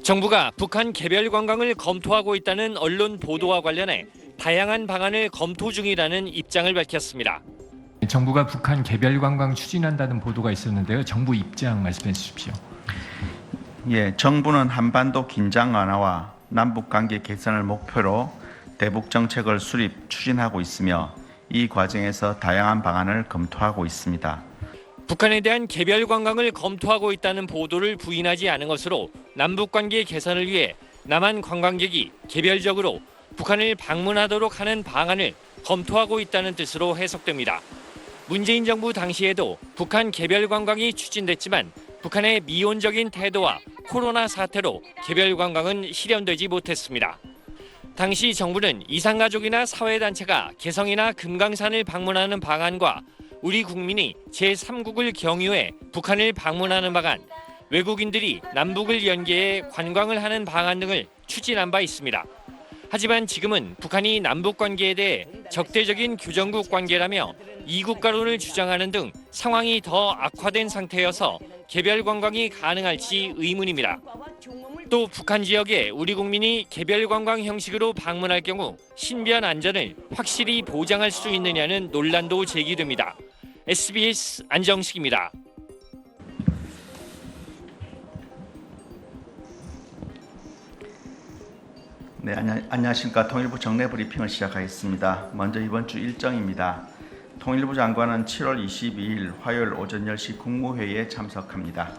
정부가 북한 개별 관광을 검토하고 있다는 언론 보도와 관련해 다양한 방안을 검토 중이라는 입장을 밝혔습니다. 정부가 북한 개별 관광 추진한다는 보도가 있었는데요. 정부 입장 말씀해 주십시오. 예, 정부는 한반도 긴장 완화와 남북 관계 개선을 목표로 대북 정책을 수립 추진하고 있으며 이 과정에서 다양한 방안을 검토하고 있습니다. 북한에 대한 개별 관광을 검토하고 있다는 보도를 부인하지 않은 것으로 남북 관계 개선을 위해 남한 관광객이 개별적으로 북한을 방문하도록 하는 방안을 검토하고 있다는 뜻으로 해석됩니다. 문재인 정부 당시에도 북한 개별 관광이 추진됐지만 북한의 미온적인 태도와 코로나 사태로 개별 관광은 실현되지 못했습니다. 당시 정부는 이산가족이나 사회단체가 개성이나 금강산을 방문하는 방안과 우리 국민이 제3국을 경유해 북한을 방문하는 방안, 외국인들이 남북을 연계해 관광을 하는 방안 등을 추진한 바 있습니다. 하지만 지금은 북한이 남북 관계에 대해 적대적인 교정국 관계라며 이국가론을 주장하는 등 상황이 더 악화된 상태여서 개별 관광이 가능할지 의문입니다. 또 북한 지역에 우리 국민이 개별 관광 형식으로 방문할 경우 신변 안전을 확실히 보장할 수 있느냐는 논란도 제기됩니다. SBS 안정식입니다. 네, 안녕하십니까. 통일부 정례 브리핑을 시작하겠습니다. 먼저 이번 주 일정입니다. 통일부 장관은 7월 22일 화요일 오전 10시 국무회의에 참석합니다.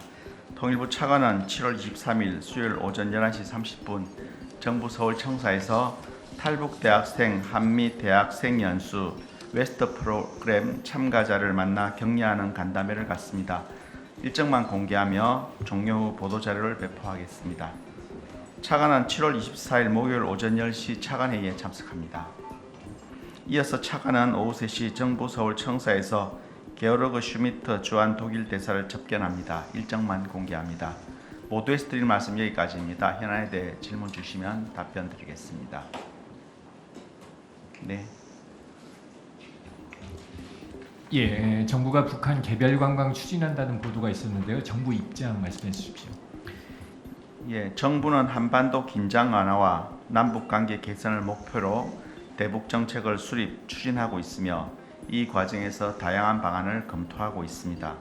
통일부 차관은 7월 23일 수요일 오전 11시 30분 정부 서울청사에서 탈북대학생 한미대학생연수 웨스트 프로그램 참가자를 만나 격려하는 간담회를 갖습니다. 일정만 공개하며 종료 후 보도자료를 배포하겠습니다. 차관은 7월 24일 목요일 오전 10시 차관회의에 참석합니다. 이어서 차관은 오후 3시 정부 서울청사에서 게오르그 슈미트 주한 독일 대사를 접견합니다. 일정만 공개합니다. 모두에서 드릴 말씀 여기까지입니다. 현안에 대해 질문 주시면 답변 드리겠습니다. 네. 예, 정부가 북한 개별 관광 추진한다는 보도가 있었는데요. 정부 입장 말씀해 주십시오. 예, 정부는 한반도 긴장 완화와 남북 관계 개선을 목표로 대북 정책을 수립 추진하고 있으며 이 과정에서 다양한 방안을 검토하고 있습니다.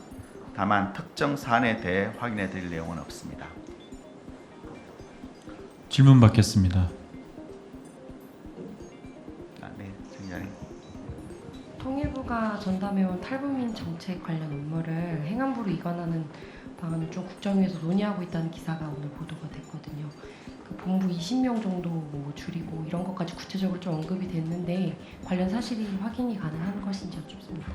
다만 특정 사안에 대해 확인해 드릴 내용은 없습니다. 질문 받겠습니다. 네, 정의장님. 통일부가 전담해온 탈북민 정책 관련 업무를 행안부로 이관하는 방안을 좀 국정위에서 논의하고 있다는 기사가 오늘 보도가 됐거든요. 그 본부 20명 정도 뭐 줄이고 이런 것까지 구체적으로 좀 언급이 됐는데 관련 사실이 확인이 가능한 것인지 여쭙습니다.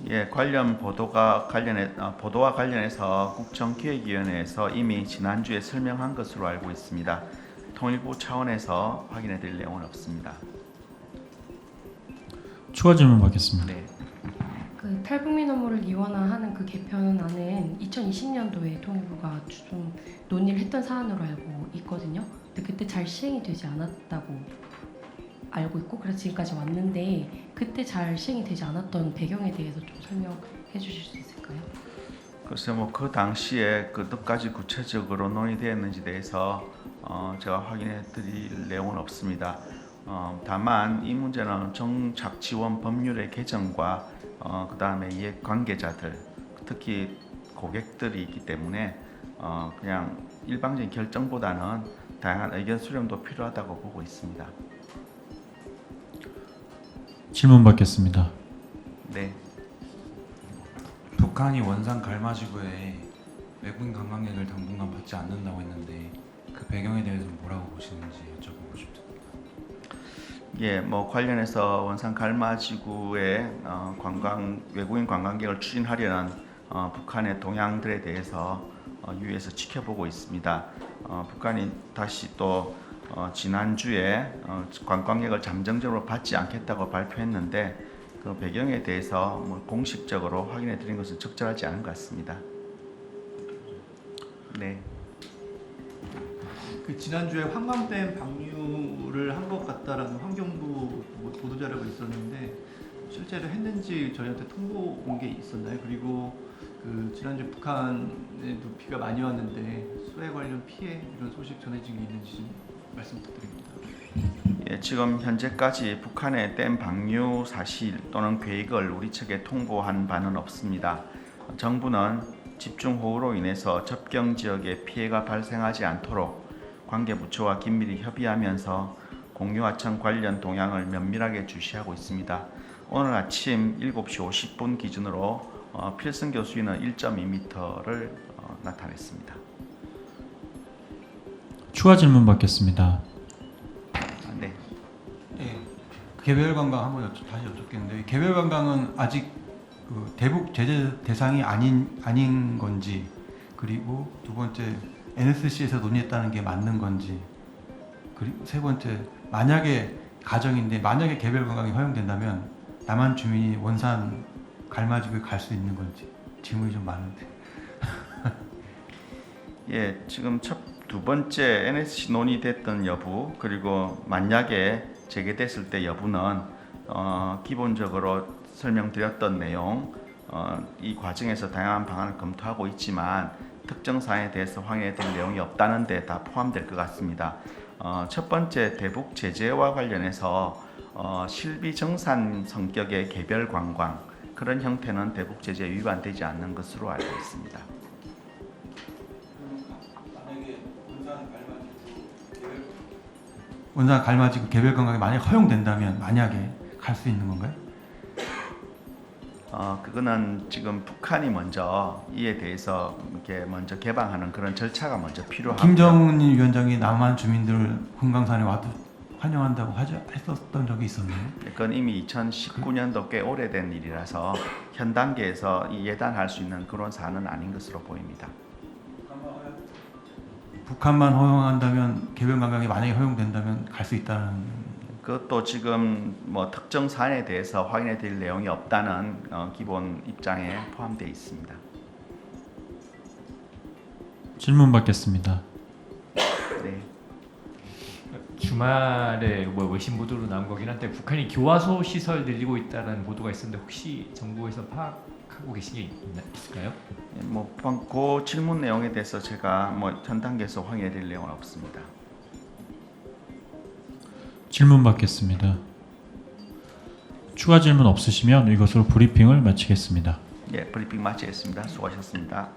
예, 관련 보도와 관련해서 국정기획위원회에서 이미 지난주에 설명한 것으로 알고 있습니다. 통일부 차원에서 확인해 드릴 내용은 없습니다. 추가 질문 받겠습니다. 네. 그 탈북민 업무를 이원화하는 그 개편안은 2020년도에 통일부가 좀 논의를 했던 사안으로 알고 있거든요. 근데 그때 잘 시행이 되지 않았다고 알고 있고 그래서 지금까지 왔는데 그때 잘 시행이 되지 않았던 배경에 대해서 좀 설명해 주실 수 있을까요? 글쎄 그 당시에 그 뜻까지 구체적으로 논의되었는지 대해서 제가 확인해 드릴 내용은 없습니다. 다만 이 문제는 정착 지원 법률의 개정과 그 다음에 이해 관계자들 특히 고객들이 있기 때문에 그냥 일방적인 결정보다는 다양한 의견 수렴도 필요하다고 보고 있습니다. 질문 받겠습니다. 네. 북한이 원산 갈마지구에 외국인 관광객을 당분간 받지 않는다고 했는데 그 배경에 대해서는 뭐라고 보시는지 여쭤보고 싶습니다. 예, 관련해서 원산 갈마지구에 외국인 관광객을 추진하려는 북한의 동향들에 대해서 유의해서 지켜보고 있습니다. 북한이 다시 또 지난주에 관광객을 잠정적으로 받지 않겠다고 발표했는데 그 배경에 대해서 공식적으로 확인해 드린 것은 적절하지 않은 것 같습니다. 네. 그 지난주에 환광댐 방류를 한 것 같다라는 환경부 보도자료가 있었는데 실제로 했는지 저희한테 통보 온 게 있었나요? 그리고 그 지난주 북한에도 비가 많이 왔는데 수해 관련 피해 이런 소식 전해진 게 있는지 좀 말씀 부탁드립니다. 예, 지금 현재까지 북한의 댐 방류 사실 또는 계획을 우리 측에 통보한 바는 없습니다. 정부는 집중호우로 인해서 접경 지역에 피해가 발생하지 않도록 관계부처와 긴밀히 협의하면서 공유하청 관련 동향을 면밀하게 주시하고 있습니다. 오늘 아침 7시 50분 기준으로 필승 교수위는 1.2m를 나타냈습니다. 추가 질문 받겠습니다. 네. 예, 개별 관광 한번 다시 여쭙겠는데 개별 관광은 아직 그 대북 제재 대상이 아닌 건지, 그리고 두 번째 NSC에서 논의했다는 게 맞는 건지, 그리고 세 번째 만약에 가정인데 만약에 개별 관광이 허용된다면 남한 주민이 원산 갈마지구에 갈 수 있는 건지 질문이 좀 많은데. 예, 지금 두 번째 NSC 논의됐던 여부 그리고 만약에 재개됐을 때 여부는 기본적으로 설명드렸던 내용 이 과정에서 다양한 방안을 검토하고 있지만 특정 사안에 대해서 확인해드릴 내용이 없다는 데 다 포함될 것 같습니다. 첫 번째 대북 제재와 관련해서 실비 정산 성격의 개별 관광 그런 형태는 대북 제재에 위반되지 않는 것으로 알고 있습니다. 원산 갈마지구 개별 관광이 만약 허용된다면 만약에 갈 수 있는 건가요? 그거는 지금 북한이 먼저 이에 대해서 이렇게 먼저 개방하는 그런 절차가 먼저 필요하고요. 김정은 위원장이 남한 주민들을 금강산에 와도 환영한다고 했었던 적이 있었나요? 그건 이미 2019년도 꽤 오래된 일이라서 현 단계에서 예단할 수 있는 그런 사안은 아닌 것으로 보입니다. 북한만 허용한다면 개별 관광이 만약에 허용된다면 갈 수 있다는. 그것도 지금 뭐 특정 사안에 대해서 확인해 드릴 내용이 없다는 기본 입장에 포함되어 있습니다. 질문 받겠습니다. 네. 주말에 외신 보도로 나온 거긴 한데 북한이 교화소 시설 늘리고 있다는 보도가 있었는데 혹시 정부에서 파악하고 계신 게 있을까요? 그 질문 내용에 대해서 제가 현 단계에서 확인해 드릴 내용은 없습니다. 질문 받겠습니다. 추가 질문 없으시면 이것으로 브리핑을 마치겠습니다. 예, 브리핑 마치겠습니다. 수고하셨습니다.